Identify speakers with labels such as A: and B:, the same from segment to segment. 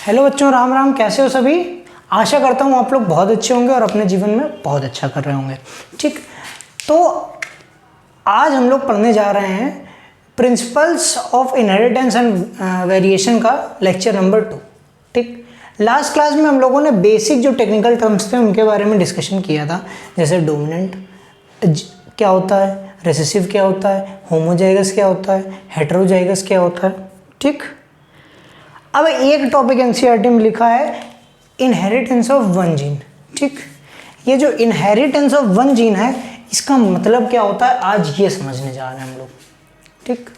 A: Hello बच्चों, राम राम। कैसे हो सभी? आशा करता हूँ आप लोग बहुत अच्छे होंगे और अपने जीवन में बहुत अच्छा कर रहे होंगे। ठीक, तो आज हम लोग पढ़ने जा रहे हैं principles of inheritance and variation का लेक्चर नंबर 2। ठीक, लास्ट क्लास में हम लोगों ने बेसिक जो टेक्निकल टर्म्स थे उनके बारे में डिस्कशन किया था, जैसे डोमिनेंट क्या होता है, रिसेसिव क्या होता है, होमोजाइगस क्या होता है, हेटेरोजाइगस क्या होता है। ठीक, अब एक टॉपिक एनसीईआरटी में लिखा है इनहेरिटेंस ऑफ वन जीन। ठीक, ये जो इनहेरिटेंस ऑफ वन जीन है इसका मतलब क्या होता है, आज ये समझने जा रहे हैं हम लोग। ठीक,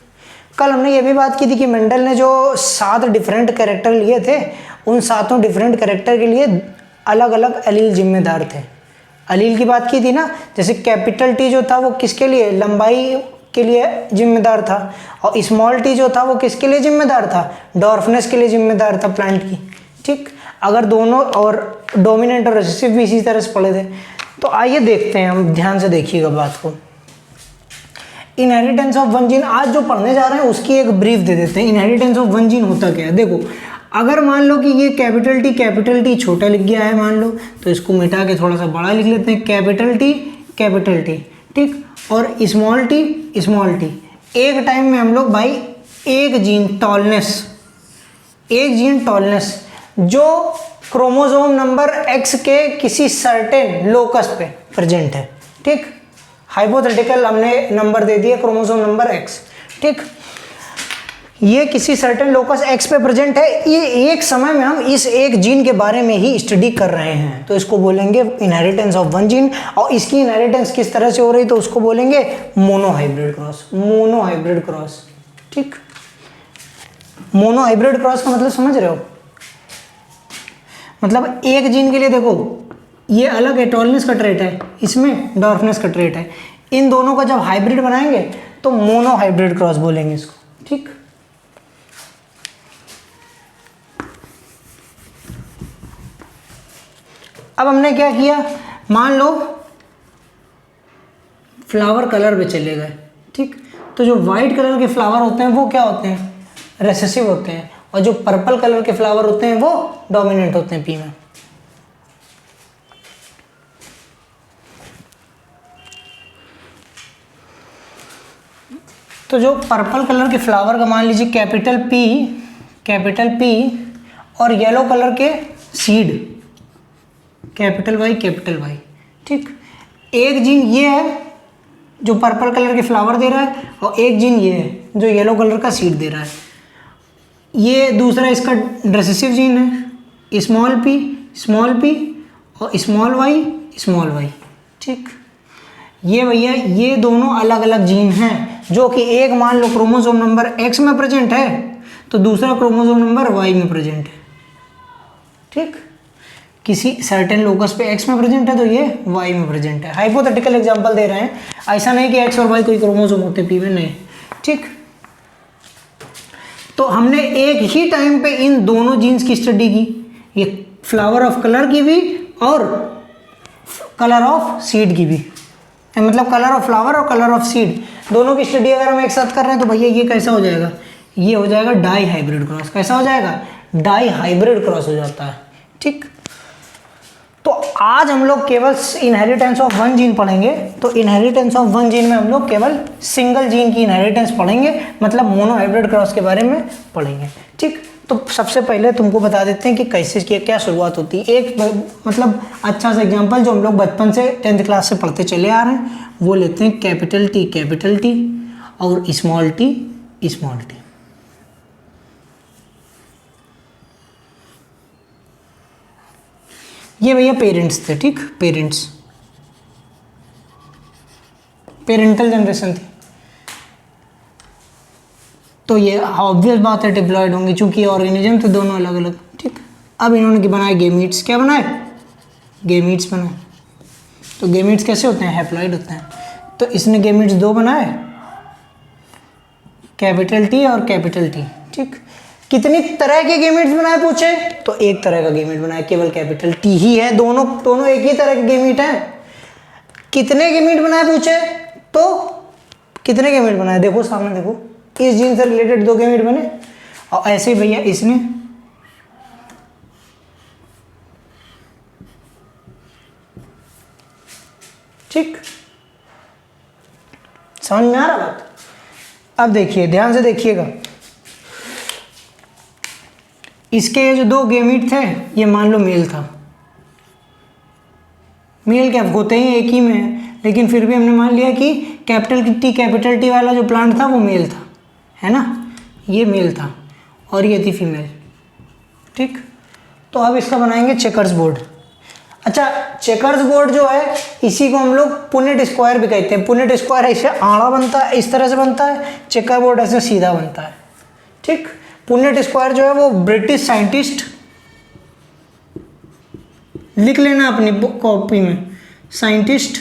A: कल हमने ये भी बात की थी कि मेंडल ने जो 7 डिफरेंट कैरेक्टर लिए थे, उन 7 डिफरेंट कैरेक्टर के लिए अलग अलग एलील जिम्मेदार थे। एलील की बात की थी ना, जैसे कैपिटल टी जो था वो किसके लिए, लंबाई के लिए जिम्मेदार था, और स्मॉल टी जो था वो किसके लिए जिम्मेदार था, डॉर्फनेस के लिए जिम्मेदार था प्लांट की। ठीक, अगर दोनों और डोमिनेंट और रिसेसिव भी इसी तरह से पढ़े थे। तो आइए देखते हैं, हम ध्यान से देखिएगा बात को। इनहेरिटेंस ऑफ वन जीन आज जो पढ़ने जा रहे हैं उसकी एक ब्रीफ दे देते हैं। इनहेरिटेंस ऑफ वन जीन होता क्या है, देखो। अगर मान लो कि ये कैपिटल टी छोटा लिख गया है, मान लो, तो इसको मिटा के थोड़ा सा बड़ा लिख लेते हैं, कैपिटल टी। ठीक, और स्मॉल टी। एक टाइम में हम लोग भाई एक जीन टॉलनेस जो क्रोमोसोम नंबर X के किसी सर्टेन लोकस पे प्रेजेंट है। ठीक, हाइपोथेटिकल हमने नंबर दे दिया क्रोमोसोम नंबर X। ठीक, ये किसी सर्टेन लोकस X पे प्रेजेंट है, ये एक समय में हम इस एक जीन के बारे में ही स्टडी कर रहे हैं, तो इसको बोलेंगे इनहेरिटेंस ऑफ वन जीन। और इसकी इनहेरिटेंस किस तरह से हो रही, तो उसको बोलेंगे मोनोहाइब्रिड क्रॉस। ठीक, मोनोहाइब्रिड क्रॉस का मतलब समझ रहे हो, मतलब एक जीन के लिए देखो ये अलग है, टॉलनेस का ट्रेट है, इसमें डॉर्फनेस का ट्रेट है, इन दोनों का जब हाइब्रिड बनाएंगे तो मोनोहाइब्रिड क्रॉस बोलेंगे इसको। ठीक, अब हमने क्या किया, मान लो फ्लावर कलर पे चले गए। ठीक, तो जो वाइट कलर के फ्लावर होते हैं वो क्या होते हैं, रिसेसिव होते हैं, और जो पर्पल कलर के फ्लावर होते हैं वो डोमिनेंट होते हैं पी में। तो जो पर्पल कलर के फ्लावर का मान लीजिए कैपिटल पी और येलो कलर के सीड कैपिटल वाई। ठीक, एक जीन ये है जो पर्पल कलर के फ्लावर दे रहा है, और एक जीन ये है जो येलो कलर का सीड दे रहा है। ये दूसरा इसका रिसेसिव जीन है, स्मॉल पी और स्मॉल वाई। ठीक, ये भैया ये दोनों अलग अलग जीन हैं, जो कि एक मान लो क्रोमोसोम नंबर X में प्रेजेंट है तो दूसरा क्रोमोसोम नंबर Y में प्रेजेंट है। ठीक, किसी सर्टेन लोकस पे X में प्रेजेंट है तो ये Y में प्रेजेंट है। हाइपोथेटिकल एग्जांपल दे रहे हैं, ऐसा नहीं कि X और Y कोई क्रोमोसोम होते पी में, नहीं। ठीक, तो हमने एक ही टाइम पे इन दोनों जीन्स की स्टडी की, ये फ्लावर ऑफ कलर की भी और कलर ऑफ सीड की भी, मतलब कलर ऑफ फ्लावर और कलर ऑफ सीड दोनों की स्टडी अगर हम एक साथ कर रहे हैं तो भैया ये कैसा हो जाएगा, ये हो जाएगा डाई हाइब्रिड क्रॉस। कैसा हो जाएगा, डाई हाइब्रिड क्रॉस हो जाता है। ठीक, तो आज हम लोग केवल इनहेरिटेंस ऑफ वन जीन पढ़ेंगे। तो इनहेरिटेंस ऑफ वन जीन में हम लोग केवल सिंगल जीन की इनहेरिटेंस पढ़ेंगे, मतलब मोनोहाइब्रिड क्रॉस के बारे में पढ़ेंगे। ठीक, तो सबसे पहले तुमको बता देते हैं कि कैसे क्या शुरुआत होती है। एक मतलब अच्छा सा एग्जांपल जो हम लोग बचपन से 10th क्लास से पढ़ते चले आ रहे हैं वो लेते हैं, कैपिटल टी और स्मॉल टी। ये भैया पेरेंट्स थे। ठीक, पेरेंटल जनरेशन थी, तो ये ऑब्वियस बात है डिप्लॉयड होंगे, चूंकि ऑर्गेनिज्म थे दोनों अलग अलग। ठीक, अब इन्होंने बनाए गेमीट्स। क्या बनाए, गेमीट्स बनाए। तो गेमीट्स कैसे होते हैं, हैप्लॉइड होते हैं। तो इसने गेमीट्स 2 बनाए, कैपिटल टी और कैपिटल टी। ठीक, कितनी तरह के गेमीट्स बनाए पूछे, तो एक तरह का गेमीट बनाया, केवल कैपिटल टी ही है, दोनों एक ही तरह के गेमीट हैं। कितने गेमीट बनाए पूछे, तो कितने गेमीट बनाए, देखो सामने देखो, इस जीन से रिलेटेड 2 गेमीट बने, और ऐसे भैया इसने ठीक, समझ में आ रहा बात? अब देखिए, ध्यान से देखिएगा, इसके जो दो गेमीट थे, ये मान लो मेल था, मेल क्या होते ही एक ही में है, लेकिन फिर भी हमने मान लिया कि कैपिटल टी वाला जो प्लांट था वो मेल था, है ना, ये मेल था और ये थी फीमेल। ठीक, तो अब इसका बनाएंगे चेकर्स बोर्ड। अच्छा, चेकर्स बोर्ड जो है इसी को हम लोग पुनेट स्क्वायर भी कहते हैं। पुनेट स्क्वायर ऐसे आड़ा बनता है, इस तरह से बनता है, चेकर बोर्ड ऐसे सीधा बनता है। ठीक, पुनेट स्क्वायर जो है वो ब्रिटिश साइंटिस्ट, लिख लेना अपनी कॉपी में, साइंटिस्ट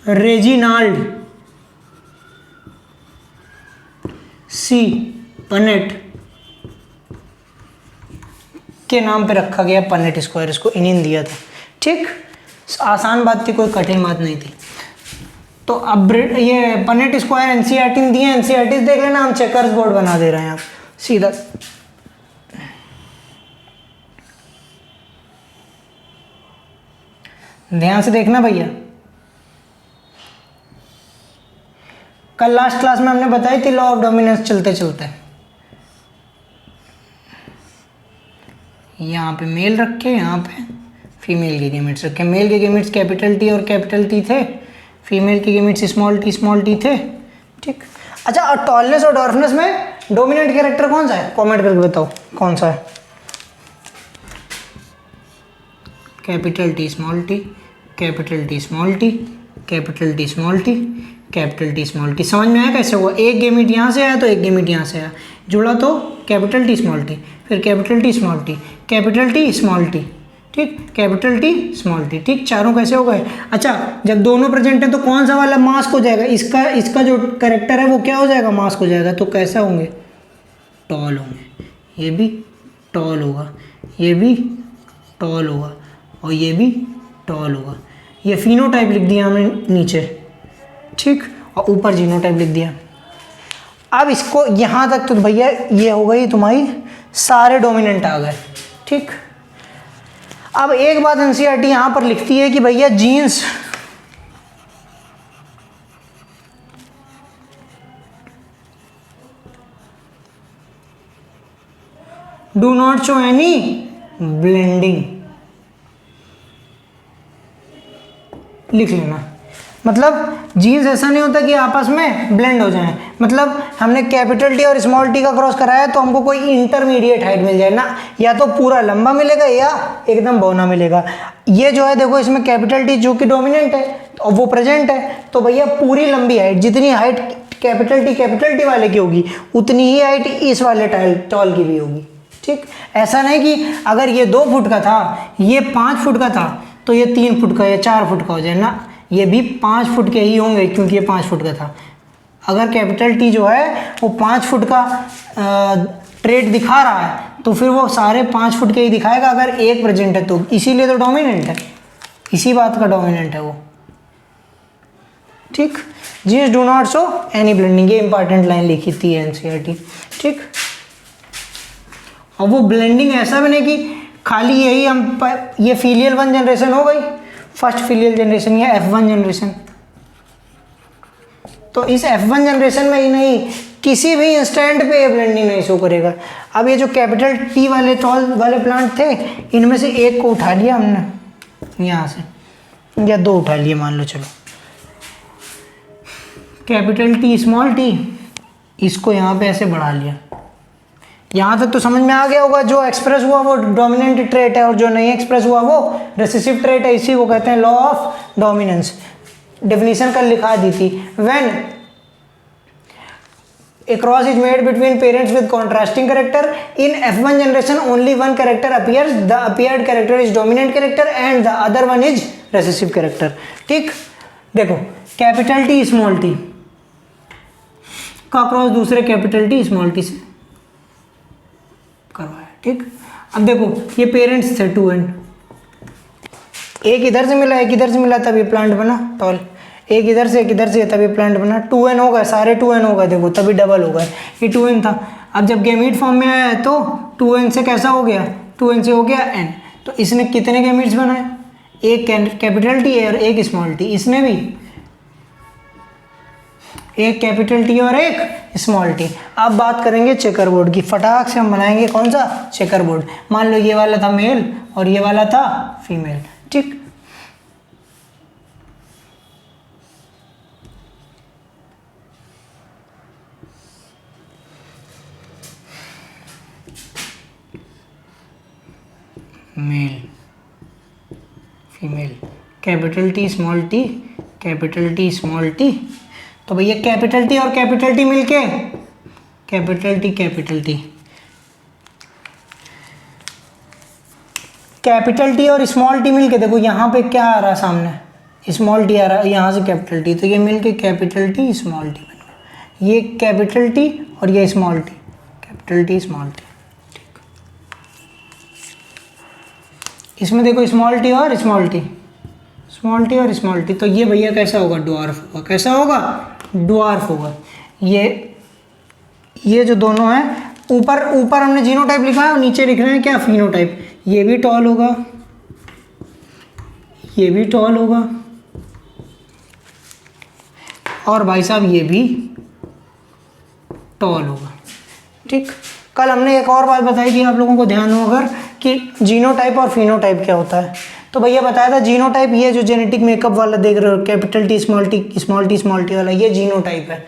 A: रेजिनाल्ड सी पनेट के नाम पे रखा गया पनेट स्क्वायर, इसको इन्हीं दिया था। ठीक, आसान बात थी, कोई कठिन बात नहीं थी। तो अब ये पनेट स्क्वायर एनसीईआरटी ने दिए, एनसीईआरटी देख लेना, हम चेकर्स बोर्ड बना दे रहे हैं आप सीधा। ध्यान से देखना भैया, कल लास्ट क्लास में हमने बताई थी लॉ ऑफ डोमिनेंस चलते चलते, यहाँ पे मेल रखे, यहाँ पे फीमेल के गेमेट्स रखे। मेल के गेमेट्स कैपिटल टी और कैपिटल टी थे, फीमेल के गेमेट्स स्मॉल टी थे। ठीक, अच्छा, और टॉलनेस और डॉर्फनेस में डोमिनेंट कैरेक्टर कौन सा है, कमेंट करके बताओ कौन सा है। Capital T small T, capital T small T, capital T small T, capital T small T. समझ में आया कैसे हुआ? एक गेमिट यहाँ से आया तो एक गेमिट यहाँ से आया, जुड़ा तो कैपिटल टी स्मॉल टी, फिर capital T small T, capital T small T, ठीक, कैपिटल टी स्मॉल टी। ठीक, चारों कैसे हो गए? अच्छा, जब दोनों प्रेजेंट है तो कौन सा वाला मास्क हो जाएगा? इसका जो कैरेक्टर है वो क्या हो जाएगा? मास्क हो जाएगा। तो कैसा होंगे? टॉल होंगे। ये भी टॉल होगा, ये भी टॉल होगा और ये भी टॉल होगा। ये फिनोटाइप लिख दिया हमने नीचे, ठीक, और ऊपर जीनोटाइप लिख दिया। अब इसको यहाँ तक तो भैया ये हो गई तुम्हारी, सारे डोमिनेंट आ गए। ठीक, अब एक बात एनसीईआरटी यहाँ पर लिखती है कि भैया genes do not show any blending, लिख लेना। मतलब जीन्स ऐसा नहीं होता कि आपस में ब्लेंड हो जाएं। मतलब हमने कैपिटल टी और स्मॉल टी का क्रॉस कराया तो हमको कोई इंटरमीडिएट हाइट मिल जाए ना, या तो पूरा लंबा मिलेगा या एकदम बौना मिलेगा। ये जो है देखो, इसमें कैपिटल टी जो कि डोमिनेंट है और वो प्रेजेंट है, तो भैया पूरी लंबी हाइट, जितनी हाइट कैपिटल टी वाले की होगी उतनी ही हाइट इस वाले टॉल की भी होगी। ठीक, ऐसा नहीं कि अगर ये 2 फुट का था, ये 5 फुट का था, तो ये 3 फुट का या 4 फुट का हो जाए ना, ये भी 5 फुट के ही होंगे क्योंकि ये 5 फुट का था। अगर कैपिटल टी जो है वो 5 फुट का ट्रेड दिखा रहा है तो फिर वो सारे 5 फुट के ही दिखाएगा अगर एक प्रेजेंट है तो, इसीलिए तो डोमिनेंट है, इसी बात का डोमिनेंट है वो। ठीक, genes do not show any blending, ये इंपॉर्टेंट लाइन लिखी थी एनसीईआरटी। ठीक, और वो ब्लेंडिंग ऐसा बने कि खाली यही हम ये फीलियल 1 जनरेशन हो गई, फर्स्ट फीलियल जनरेशन या F1 जनरेशन, तो इस F1 जनरेशन में ही नहीं, किसी भी इंस्टेंट पे ये ब्लेंडिंग नहीं शो करेगा। अब ये जो कैपिटल टी वाले टॉल वाले प्लांट थे, इनमें से एक को उठा लिया हमने यहाँ से, या 2 उठा लिए मान लो, चलो कैपिटल टी स्मॉल टी, इसको यहाँ पे ऐसे बढ़ा लिया। यहाँ तक तो समझ में आ गया होगा, जो एक्सप्रेस हुआ वो डोमिनेंट ट्रेट है और जो नहीं एक्सप्रेस हुआ वो रेसेसिव ट्रेट है। इसी को कहते हैं लॉ ऑफ डोमिनेंस। डेफिनेशन कल लिखा दी थी, when a cross is made between parents with contrasting character in F1 generation only one character appears, the appeared character is dominant character and the other one is recessive character। ठीक, देखो capital T small T का cross दूसरे capital T small T से करवाया। ठीक, अब देखो ये पेरेंट्स थे 2n, एक इधर से मिला एक इधर से मिला तब ये प्लांट बना टॉल, एक इधर से तब ये प्लांट बना, 2n हो गए, सारे 2n हो गए, देखो तभी डबल हो गए, ये 2n था। अब जब गैमीट फॉर्म में आया है तो 2n से कैसा हो गया, 2n से हो गया n, तो इसने कितने गैमेट्स बनाए, एक कैपिटल टी और एक स्मॉल टी, इसने भी एक कैपिटल टी और एक स्मॉल टी। अब बात करेंगे चेकर बोर्ड की, फटाक से हम बनाएंगे कौन सा, चेकर बोर्ड। मान लो ये वाला था मेल और ये वाला था फीमेल, ठीक। Male female, capital T small T, capital T small T. तो भैया कैपिटल टी और कैपिटल टी मिलके कैपिटल टी कैपिटल टी और स्मॉल टी मिलके, देखो यहाँ पे क्या आ रहा है सामने, स्मॉल टी आ रहा है, यहाँ से कैपिटल टी, तो ये मिलके कैपिटल टी स्मॉल टी बन गया। ये कैपिटल टी और ये small T, capital T small T, ठीक। इसमें देखो स्मॉल टी और स्मॉल टी, स्मॉल टी और स्मॉल टी, तो ये भैया कैसा होगा, ड्वार्फ होगा। कैसा होगा, ड्वार्फ होगा। ये जो दोनों हैं, ऊपर हमने जीनोटाइप लिखा है और नीचे लिख रहे हैं क्या, फिनोटाइप। ये भी टॉल होगा, ये भी टॉल होगा, और भाई साहब ये भी टॉल होगा, ठीक। कल हमने एक और बात बताई थी, आप लोगों को ध्यान हो अगर, कि जीनोटाइप और फिनोटाइप क्या होता है। तो भैया बताया था जीनोटाइप, ये जो जेनेटिक मेकअप वाला देख रहे हो, capital T small T small T small T वाला, ये जीनोटाइप है।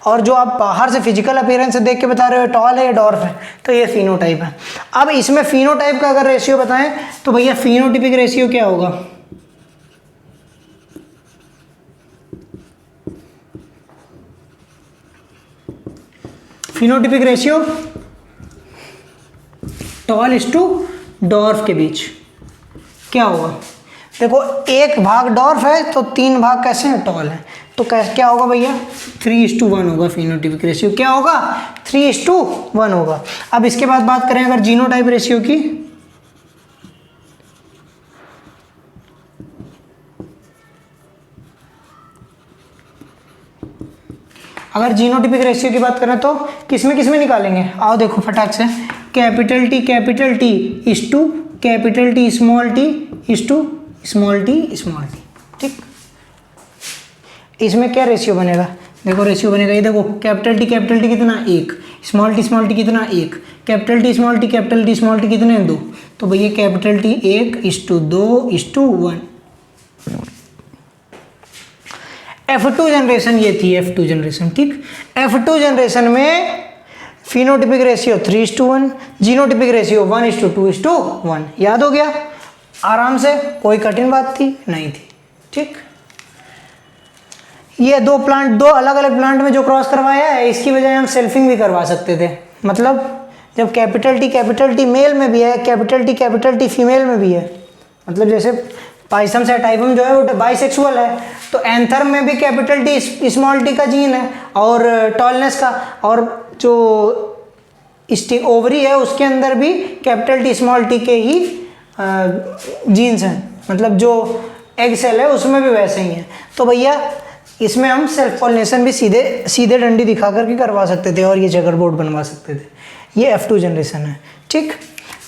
A: और जो आप बाहर से फिजिकल अपीयरेंस से देख के बता रहे हो टॉल है या डॉर्फ है, तो ये फिनोटाइप है। अब इसमें फिनोटाइप का अगर रेशियो बताएं तो भैया फिनोटिपिक रेशियो क्या होगा, phenotypic ratio tall is to dwarf के बीच क्या होगा। देखो एक भाग डॉर्फ है तो 3 भाग कैसे हैं, टॉल है। तो क्या होगा भैया, 3:1 होगा फिनोटिपिक रेशियो। क्या होगा, 3:1 होगा। अब इसके बाद बात करें अगर जीनोटाइप रेशियो की, अगर जीनोटिपिक रेशियो की बात करें तो किसमें निकालेंगे, आओ देखो फटाक से, capital T is to capital T small T is to small T, ठीक। इसमें क्या रेशियो बनेगा, देखो रेशियो बनेगा, ये देखो कैपिटल टी कितना 1, स्मॉल टी कितना 1, कैपिटल टी स्मॉल टी कितने 2, तो भैया कैपिटल टी 1:2:1। F2 जनरेशन ये थी, F2 जनरेशन, ठीक। F2 जनरेशन में फिनोटिपिक रेशियो 3:1, जीनोटिपिक रेशियो 1:2:1। याद हो गया आराम से, कोई कठिन बात थी नहीं थी, ठीक। ये दो अलग अलग प्लांट में जो क्रॉस करवाया है, इसकी बजाय हम सेल्फिंग भी करवा सकते थे। मतलब जब कैपिटल टी मेल में भी है, कैपिटल टी फीमेल में भी है, मतलब जैसे पाइसम सैटाइवम जो है वो बाइसेक्सुअल है, तो एंथर में भी कैपिटल टी स्मॉल टी का जीन है और टॉलनेस का, और जो ओवरी है उसके अंदर भी कैपिटल टी स्मॉल टी के ही जीन्स हैं, मतलब जो एग सेल है उसमें भी वैसे ही हैं। तो भैया इसमें हम सेल्फ पॉलिनेशन भी सीधे डंडी दिखा करके करवा सकते थे और ये चेकर बोर्ड बनवा सकते थे। ये F2 जनरेशन है, ठीक।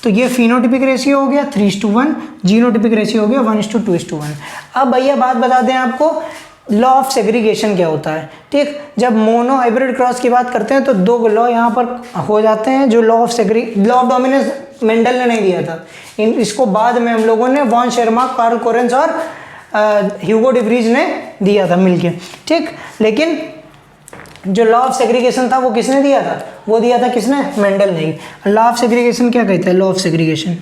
A: तो ये फिनोटिपिक रेशियो हो गया 3:1, जीनोटिपिक रेशियो हो गया 1:2:1। अब भैया बात बता दें आपको, लॉ ऑफ सेग्रीगेशन क्या होता है, ठीक। जब मोनो हाइब्रिड क्रॉस की बात करते हैं तो 2 लॉ यहाँ पर हो जाते हैं, जो लॉ ऑफ डोमिनेंस मेंडल ने नहीं दिया था, इसको बाद में हम लोगों ने वॉन शेरमार्क, कार्ल कोरेंस और ह्यूगो डिवरीज ने दिया था मिलके, ठीक। लेकिन जो लॉ ऑफ सेग्रीगेशन था वो किसने दिया था, वो दिया था किसने, मेंडल ने। लॉ ऑफ सेग्रीगेशन क्या कहता है, लॉ ऑफ सेग्रीगेशन,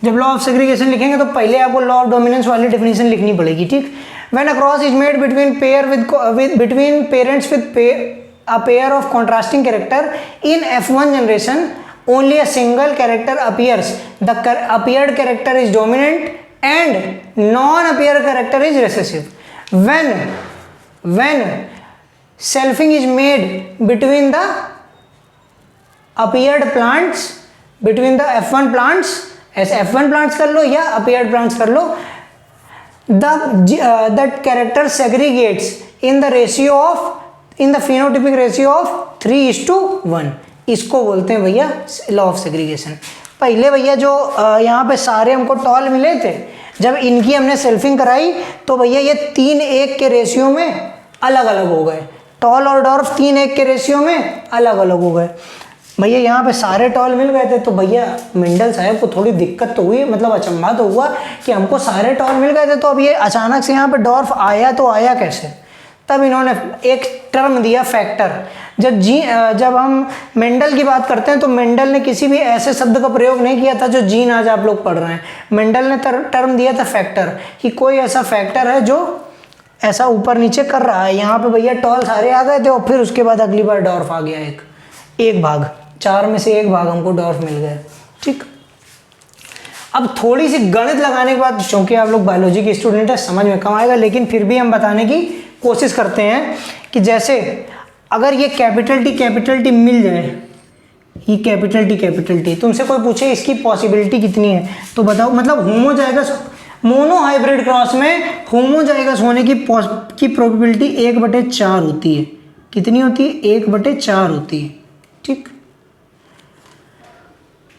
A: जब लॉ ऑफ सेग्रीगेशन लिखेंगे तो पहले आपको लॉ ऑफ डोमिनेंस वाली डेफिनेशन लिखनी पड़ेगी, ठीक। When a cross is made between parents with a pair of contrasting character in F1 generation, only a single character appears. The appeared character is dominant and non-appeared character is recessive. When selfing is made between the appeared plants, between the F1 plants, ऐसे F1 plants कर लो या appeared plants कर लो, that character segregates in the ratio of in the phenotypic ratio of 3:1। इसको बोलते हैं भैया law of segregation. पहले भैया जो यहाँ पे सारे हमको टॉल मिले थे, जब इनकी हमने सेल्फिंग कराई तो भैया ये 3:1 के रेशियो में अलग अलग हो गए। टॉल और डॉर्फ 3:1 के रेशियो में अलग अलग हो गए भैया। यहाँ पे सारे टॉल मिल गए थे तो भैया मेंडल साहब को थोड़ी दिक्कत तो हुई, मतलब अचंभा तो हुआ कि हमको सारे टॉल मिल गए थे तो अब ये अचानक से यहाँ पे डॉर्फ आया तो आया कैसे। तब इन्होंने एक टर्म दिया फैक्टर। जब हम मेंडल की बात करते हैं तो मेंडल ने किसी भी ऐसे शब्द का प्रयोग नहीं किया था जो जीन आज आप लोग पढ़ रहे हैं। मेंडल ने टर्म दिया था फैक्टर, कि कोई ऐसा फैक्टर है जो ऐसा ऊपर नीचे कर रहा है। यहाँ पे भैया टॉल सारे आ गए थे और फिर उसके बाद अगली बार डॉर्फ आ गया, एक भाग, 4 में से 1 भाग हमको डॉर्फ मिल गया। ठीक, अब थोड़ी सी गणित लगाने के बाद, क्योंकि आप लोग बायोलॉजी के स्टूडेंट है समझ में कम आएगा, लेकिन फिर भी हम बताने की कोशिश करते हैं कि जैसे अगर ये कैपिटल टी मिल जाए, ये कैपिटल टी, तुमसे कोई पूछे इसकी पॉसिबिलिटी कितनी है तो बताओ। मतलब होमोजाइगस मोनो हाइब्रिड क्रॉस में होमोजाइगस होने की प्रोबेबिलिटी 1/4 होती है। कितनी होती है? 1/4 होती है। ठीक,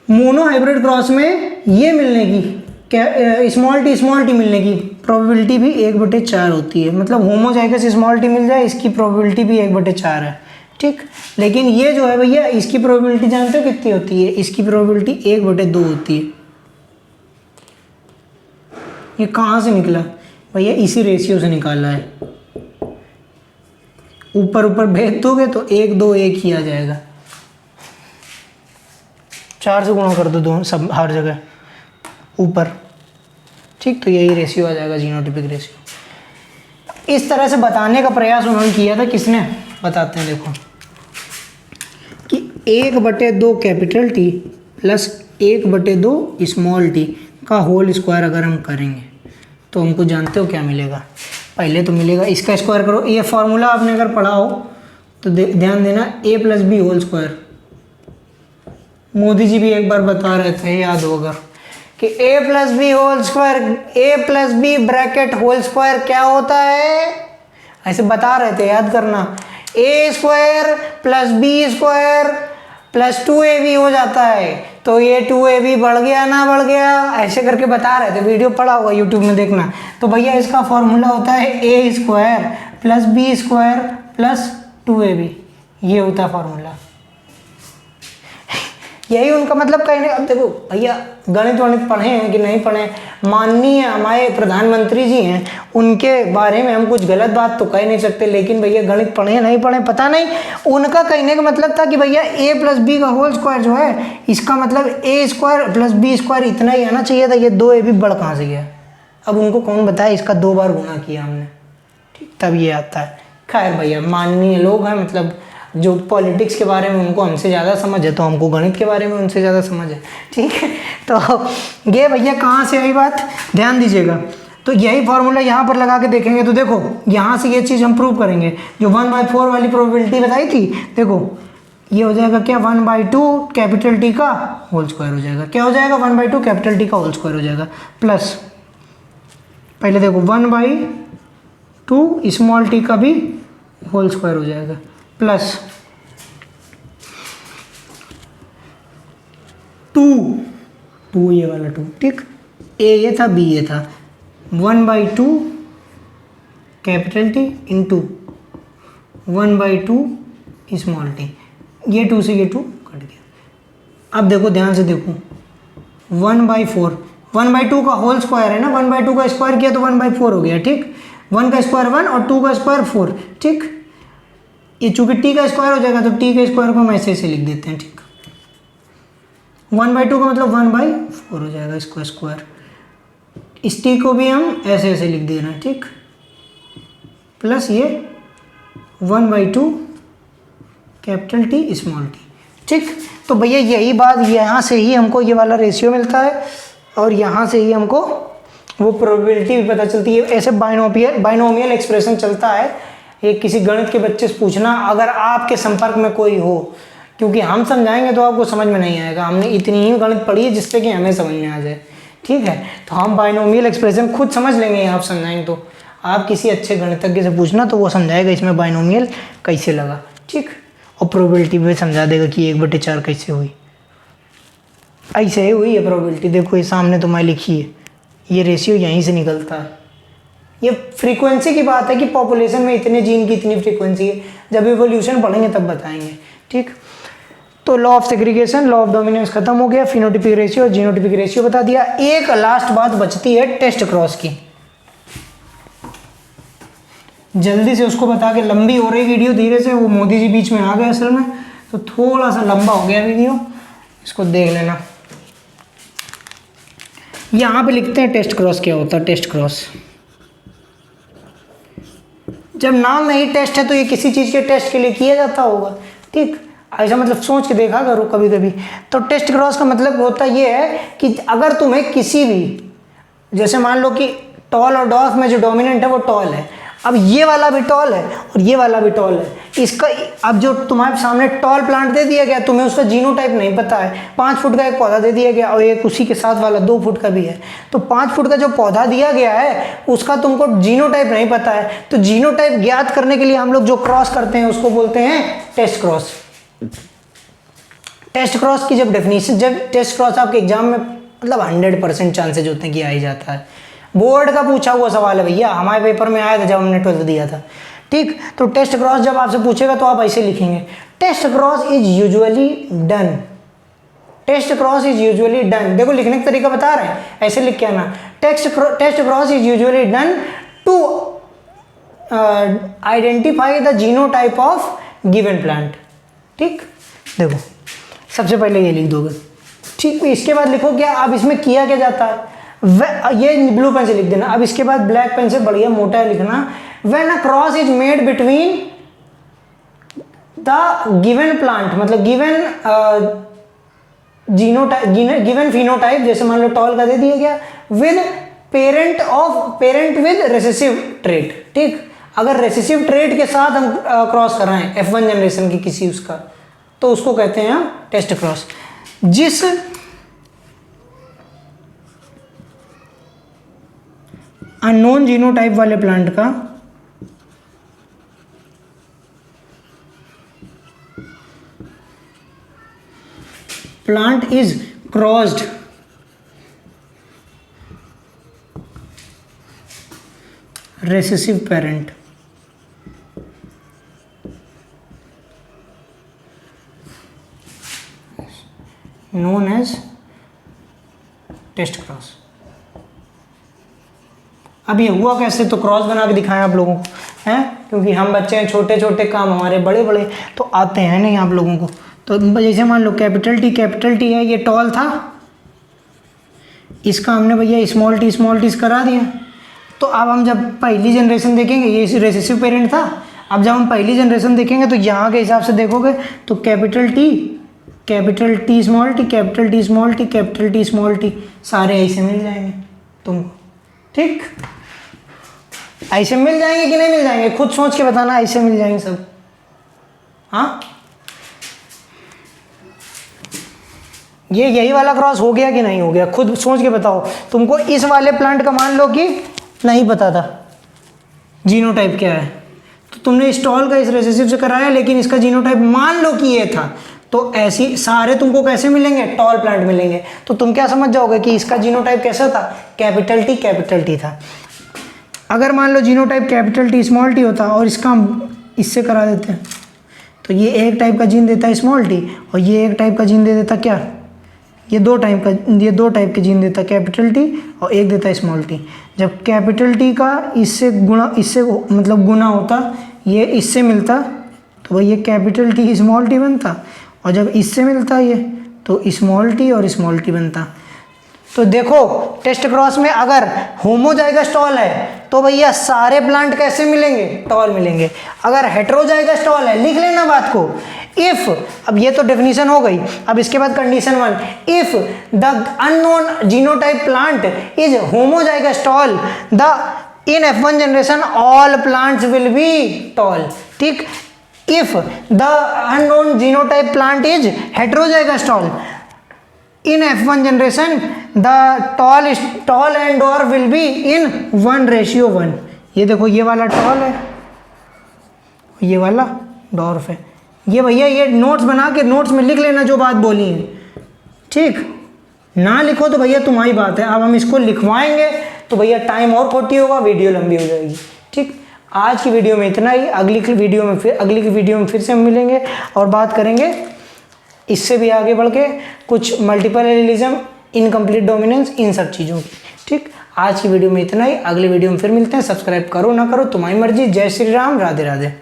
A: मोनो हाइब्रिड क्रॉस में ये मिलने की स्मॉल टी मिलने की प्रोबेबिलिटी भी 1/4 होती है। मतलब होमोजाइगस स्मॉल टी मिल जाए इसकी प्रोबेबिलिटी भी 1/4 है। ठीक, लेकिन ये जो है भैया इसकी प्रोबेबिलिटी जानते हो कितनी होती है? इसकी प्रोबेबिलिटी 1/2 होती है। ये कहाँ से निकला भैया? इसी रेशियो से निकाला है। ऊपर भेज दोगे तो 1 2 1 ही आ जाएगा। 4 से गुणा कर दो दोनों सब हर जगह ऊपर। ठीक, तो यही रेशियो आ जाएगा, जीनोटिपिक रेशियो। इस तरह से बताने का प्रयास उन्होंने किया था। किसने? बताते हैं, देखो कि 1/2 capital T plus 1/2 small T का होल स्क्वायर अगर हम करेंगे तो हमको जानते हो क्या मिलेगा? पहले तो मिलेगा इसका स्क्वायर करो। ये फॉर्मूला आपने अगर पढ़ा हो तो ध्यान देना, a + b whole square. Modi ji भी एक बार बता रहे थे, याद हो अगर, कि a + b whole square, a + b bracket whole square क्या होता है? ऐसे बता रहे थे, याद करना। a² + b² + 2ab हो जाता है। तो ये 2ab बढ़ गया ना बढ़ गया, ऐसे करके बता रहे थे। वीडियो पड़ा होगा यूट्यूब में, देखना। तो भैया इसका फॉर्मूला होता है a² + b² + 2ab। ये होता है फॉर्मूला। यही उनका मतलब कहने। अब देखो भैया गणित वणित पढ़े हैं कि नहीं पढ़े, माननीय हमारे प्रधानमंत्री जी हैं, उनके बारे में हम कुछ गलत बात तो कह नहीं सकते, लेकिन भैया गणित पढ़े नहीं पढ़े पता नहीं। उनका कहने का मतलब था कि भैया a + b का होल स्क्वायर जो है, इसका मतलब a² + b² इतना ही आना चाहिए था। ये 2ab बढ़ कहाँ से गया? अब उनको कौन बताया? इसका 2 बार गुना किया हमने, ठीक, तब ये आता है। खैर भैया माननीय लोग हैं, मतलब जो पॉलिटिक्स के बारे में उनको हमसे ज़्यादा समझ है, तो हमको गणित के बारे में उनसे ज़्यादा समझ है। ठीक है, तो ये भैया कहाँ से आई बात, ध्यान दीजिएगा। तो यही फार्मूला यहाँ पर लगा के देखेंगे तो देखो यहाँ से ये चीज़ हम प्रूव करेंगे। जो 1/4 वाली प्रोबेबिलिटी बताई थी, देखो ये हो जाएगा क्या? 1/2 कैपिटल टी का होल स्क्वायर हो जाएगा। क्या हो जाएगा? 1/2 कैपिटल टी का होल स्क्वायर हो जाएगा। प्लस पहले देखो 1/2 स्मॉल टी का भी होल स्क्वायर हो जाएगा। प्लस 2 ये वाला 2, ठीक, a ये था, b ये था। 1/2 capital T into 1/2 small T. ये 2 से ये 2 कट गया। अब देखो ध्यान से देखो, 1/4, 1/2 का होल स्क्वायर है ना, 1/2 का स्क्वायर किया तो 1/4 हो गया। ठीक, 1 का स्क्वायर 1 और 2 का स्क्वायर 4। ठीक, ये चूंकि t का स्क्वायर हो जाएगा तो t के स्क्वायर को हम ऐसे ऐसे लिख देते हैं। ठीक, 1/2 का मतलब 1/4 हो जाएगा इसका स्क्वायर। इस t को भी हम ऐसे ऐसे लिख देना। ठीक, प्लस ये 1/2 कैपिटल टी स्मॉल टी। ठीक, तो भैया यही बात, यहाँ से ही हमको ये वाला रेशियो मिलता है और यहाँ से ही हमको वो प्रोबेबिलिटी भी पता चलती है। ऐसे बाइनोमियल एक्सप्रेशन चलता है। ये किसी गणित के बच्चे से पूछना, अगर आपके संपर्क में कोई हो, क्योंकि हम समझाएंगे तो आपको समझ में नहीं आएगा। हमने इतनी ही गणित पढ़ी है जिससे कि हमें समझ में आ जाए। ठीक है, तो हम बाइनोमियल एक्सप्रेशन खुद समझ लेंगे, आप समझाएंगे तो आप किसी अच्छे गणितज्ञ से पूछना तो वो समझाएगा इसमें बाइनोमियल कैसे लगा, ठीक, और प्रोबेबिलिटी भी समझा देगा कि 1/4 कैसे हुई, ऐसे ही हुई है प्रोबेबिलिटी। देखो ये सामने तुम्हारी लिखी है, ये रेशियो यहीं से निकलता है। ये फ्रीक्वेंसी की बात है कि पॉपुलेशन में इतने जीन की इतनी फ्रीक्वेंसी है, जब इवोल्यूशन पढ़ेंगे तब बताएंगे, ठीक। तो law of segregation, law of dominance खत्म हो गया, फिनोटिपिक रेशियो और जीनोटिपिक रेशियो बता दिया। एक लास्ट बात बचती है टेस्ट क्रॉस की, जल्दी से उसको बता के, लंबी हो रही वीडियो धीरे से, वो मोदी जी बीच में आ गए असल में, तो थोड़ा सा लंबा हो गया वीडियो, इसको देख लेना। यहाँ पे लिखते हैं टेस्ट क्रॉस क्या होता है। टेस्ट क्रॉस, जब नाम में ही टेस्ट है तो ये किसी चीज़ के टेस्ट के लिए किया जाता होगा, ठीक, ऐसा मतलब सोच के देखा करो कभी कभी। तो टेस्ट क्रॉस का मतलब होता ये है कि अगर तुम्हें किसी भी, जैसे मान लो कि टॉल और डॉर्फ में जो डोमिनेंट है वो टॉल है, अब ये वाला भी टॉल है और ये वाला भी टॉल है, इसका अब जो तुम्हारे सामने टॉल प्लांट दे दिया गया, तुम्हें उसका जीनोटाइप नहीं पता है, 5 फुट का एक पौधा दे दिया गया और एक उसी के साथ वाला 2 फुट का भी है, तो 5 फुट का जो पौधा दिया गया है उसका तुमको जीनोटाइप नहीं पता है, तो जीनोटाइप ज्ञात करने के लिए हम लोग जो क्रॉस करते हैं उसको बोलते हैं टेस्ट क्रॉस। टेस्ट क्रॉस की जब डेफिनेशन, जब टेस्ट क्रॉस आपके एग्जाम में मतलब 100% चांसेज होते हैं कि आ ही जाता है, बोर्ड का पूछा हुआ सवाल है भैया, हमारे पेपर में आया था जब हमने 12th दिया था, ठीक। तो टेस्ट क्रॉस जब आपसे पूछेगा तो आप ऐसे लिखेंगे, test cross is usually done, test cross is usually done. देखो लिखने का तरीका बता रहे हैं, ऐसे लिख के आना, test cross is usually done to identify the genotype of given plant, ठीक। देखो सबसे पहले ये लिख दोगे, ठीक, इसके बाद लिखो क्या, अब इसमें किया क्या जाता है, ये ब्लू पेन से लिख देना। अब इसके बाद ब्लैक पेन से बढ़िया मोटा लिखना, when a cross is made between the given plant, मतलब गिवन जीनोटाइप, गिवन फिनोटाइप, जैसे मान लो टॉल का दे दिया गया, with parent with recessive trait, ठीक। अगर रेसेसिव ट्रेट के साथ हम क्रॉस कर रहे हैं F1 जनरेशन की किसी उसका, तो उसको कहते हैं हम टेस्ट क्रॉस। जिस अननोन जीनोटाइप वाले प्लांट का plant is crossed recessive parent, known as test cross. अब ये हुआ कैसे, तो क्रॉस बना के दिखाएं आप लोगों को, हैं, क्योंकि हम बच्चे हैं, छोटे छोटे काम हमारे बड़े बड़े तो आते हैं नहीं आप लोगों को। तो जैसे मान लो कैपिटल टी है, ये टॉल था, इसका हमने भैया स्मॉल टी करा दिया। तो अब हम जब पहली जनरेशन देखेंगे, ये रेसेसिव पेरेंट था, अब जब हम पहली जनरेशन देखेंगे तो यहाँ के हिसाब से देखोगे तो capital T small T, capital T small T, capital T small T, सारे ऐसे मिल जाएंगे तुमको, ठीक। ऐसे मिल जाएंगे कि नहीं मिल जाएंगे, खुद सोच के बताना, ऐसे मिल जाएंगे सब, हाँ। ये यही वाला क्रॉस हो गया कि नहीं हो गया, खुद सोच के बताओ। तुमको इस वाले प्लांट का मान लो कि नहीं पता था जीनोटाइप क्या है, तो तुमने स्टॉल का इस रेसेसिव से कराया, लेकिन इसका जीनोटाइप मान लो कि ये था, तो ऐसी सारे तुमको कैसे मिलेंगे, टॉल प्लांट मिलेंगे। तो तुम क्या समझ जाओगे कि इसका जीनोटाइप कैसा था, कैपिटल टी था। अगर मान लो genotype capital T small T होता और इसका हम इससे करा देते हैं, तो ये एक टाइप का जीन देता है स्मॉल टी और ये एक टाइप का जीन दे देता क्या, ये दो टाइप के जीन देता है कैपिटल टी और एक देता है स्मॉल टी। जब कैपिटल टी का इससे मतलब गुना होता, ये इससे मिलता, तो भाई ये कैपिटल टी स्मॉल टी बनता, और जब इससे मिलता ये तो स्मॉल टी और स्मॉल टी बनता। तो देखो टेस्ट क्रॉस में अगर होमोजाइगस टॉल है तो भैया सारे प्लांट कैसे मिलेंगे, टॉल मिलेंगे। अगर हेटेरोजाइगस टॉल है, लिख लेना बात को, इफ, अब ये तो डेफिनेशन हो गई, अब इसके बाद condition 1, if the unknown genotype plant is homozygous tall the in F1 generation all plants will be tall, ठीक। If the unknown genotype plant is heterozygous tall in F1 generation the tall and dwarf will be in 1:1। ये देखो ये वाला toll है, ये वाला dwarf है। ये भैया ये नोट्स बना के नोट्स में लिख लेना जो बात बोली है, ठीक। ना लिखो तो भैया तुम्हारी बात है। अब हम इसको लिखवाएंगे तो भैया टाइम और खोटी होगा, वीडियो लंबी हो जाएगी, ठीक। आज की वीडियो में इतना ही। अगली की वीडियो में फिर से हम मिलेंगे और बात करेंगे इससे भी आगे बढ़ के कुछ मल्टीपल एलिज्म, इनकम्प्लीट डोमिनेंस, इन सब चीज़ों की, ठीक। आज की वीडियो में इतना ही। अगली वीडियो में फिर मिलते हैं। सब्सक्राइब करो ना करो तुम्हारी मर्जी। जय श्री राम, राधे राधे।